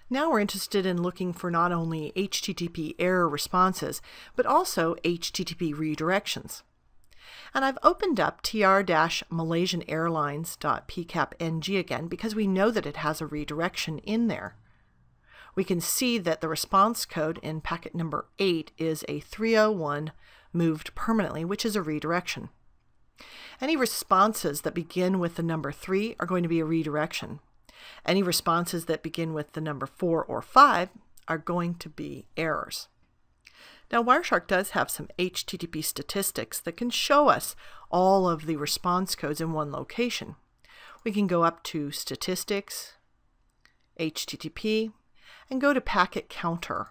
Now we're interested in looking for not only HTTP error responses, but also HTTP redirections. And I've opened up tr-malaysianairlines.pcapng again because we know that it has a redirection in there. We can see that the response code in packet number 8 is a 301 moved permanently, which is a redirection. Any responses that begin with the number 3 are going to be a redirection. Any responses that begin with the number 4 or 5 are going to be errors. Now, Wireshark does have some HTTP statistics that can show us all of the response codes in one location. We can go up to Statistics, HTTP, and go to Packet Counter.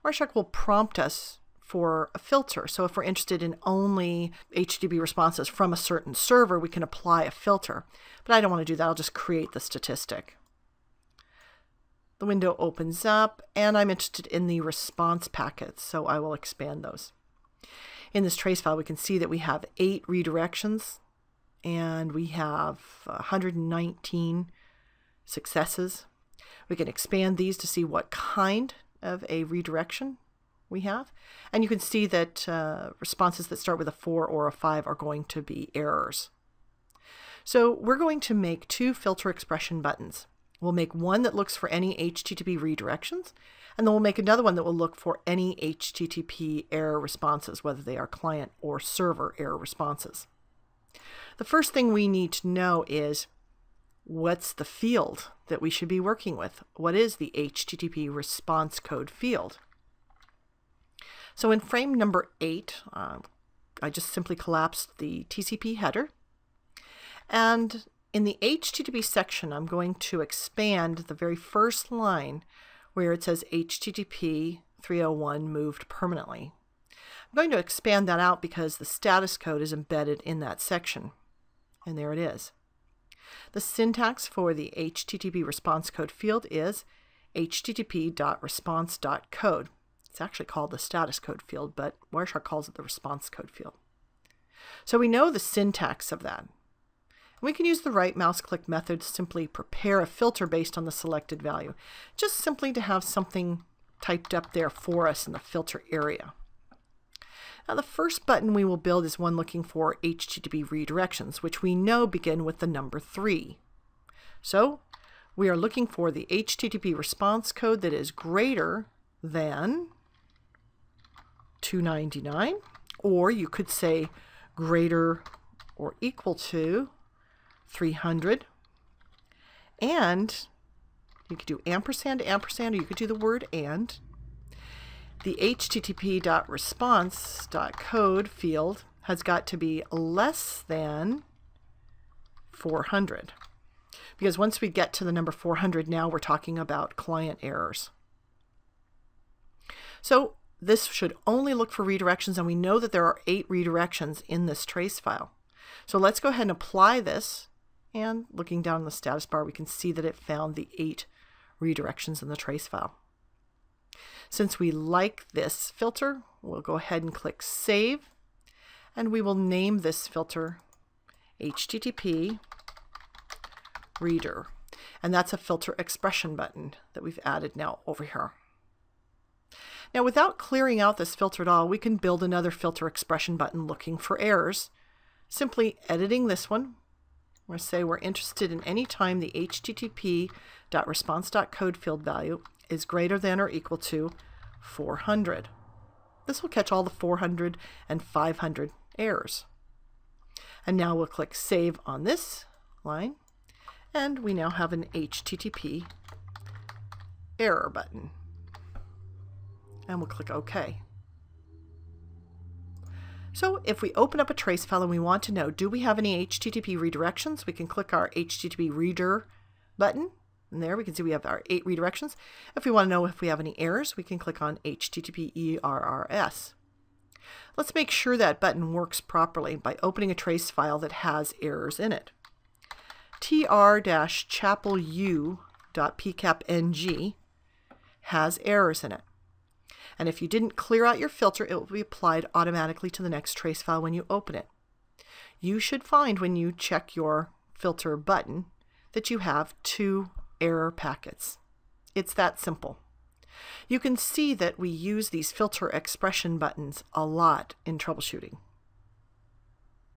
Wireshark will prompt us for a filter. So if we're interested in only HTTP responses from a certain server, we can apply a filter. But I don't want to do that. I'll just create the statistic. The window opens up, and I'm interested in the response packets, so I will expand those. In this trace file, we can see that we have 8 redirections, and we have 119 successes. We can expand these to see what kind of a redirection we have. And you can see that responses that start with a 4 or a 5 are going to be errors. So we're going to make 2 filter expression buttons. We'll make one that looks for any HTTP redirections, and then we'll make another one that will look for any HTTP error responses, whether they are client or server error responses. The first thing we need to know is what's the field that we should be working with? What is the HTTP response code field? So in frame number 8, I just simply collapsed the TCP header, and in the HTTP section, I'm going to expand the very first line where it says HTTP 301 moved permanently. I'm going to expand that out because the status code is embedded in that section. And there it is. The syntax for the HTTP response code field is http.response.code. It's actually called the status code field, but Wireshark calls it the response code field. So we know the syntax of that. We can use the right mouse click method to simply prepare a filter based on the selected value, just simply to have something typed up there for us in the filter area. Now the first button we will build is one looking for HTTP redirections, which we know begin with the number 3. So we are looking for the HTTP response code that is greater than 299, or you could say greater or equal to 300, and you could do ampersand, ampersand, or you could do the word and. The http.response.code field has got to be less than 400, because once we get to the number 400, now we're talking about client errors. So this should only look for redirections, and we know that there are 8 redirections in this trace file. So let's go ahead and apply this. And looking down the status bar, we can see that it found the 8 redirections in the trace file. Since we like this filter, we'll go ahead and click Save, and we will name this filter HTTP Reader. And that's a filter expression button that we've added now over here. Now, without clearing out this filter at all, we can build another filter expression button looking for errors, simply editing this one. We're going to say we're interested in any time the http.response.code field value is greater than or equal to 400. This will catch all the 400 and 500 errors. And now we'll click Save on this line, and we now have an HTTP error button. And we'll click OK. So if we open up a trace file and we want to know, do we have any HTTP redirections? We can click our HTTP Reader button, and there we can see we have our 8 redirections. If we want to know if we have any errors, we can click on HTTP ERRS. Let's make sure that button works properly by opening a trace file that has errors in it. tr-chapelu.pcapng has errors in it. And if you didn't clear out your filter, it will be applied automatically to the next trace file when you open it. You should find when you check your filter button that you have 2 error packets. It's that simple. You can see that we use these filter expression buttons a lot in troubleshooting.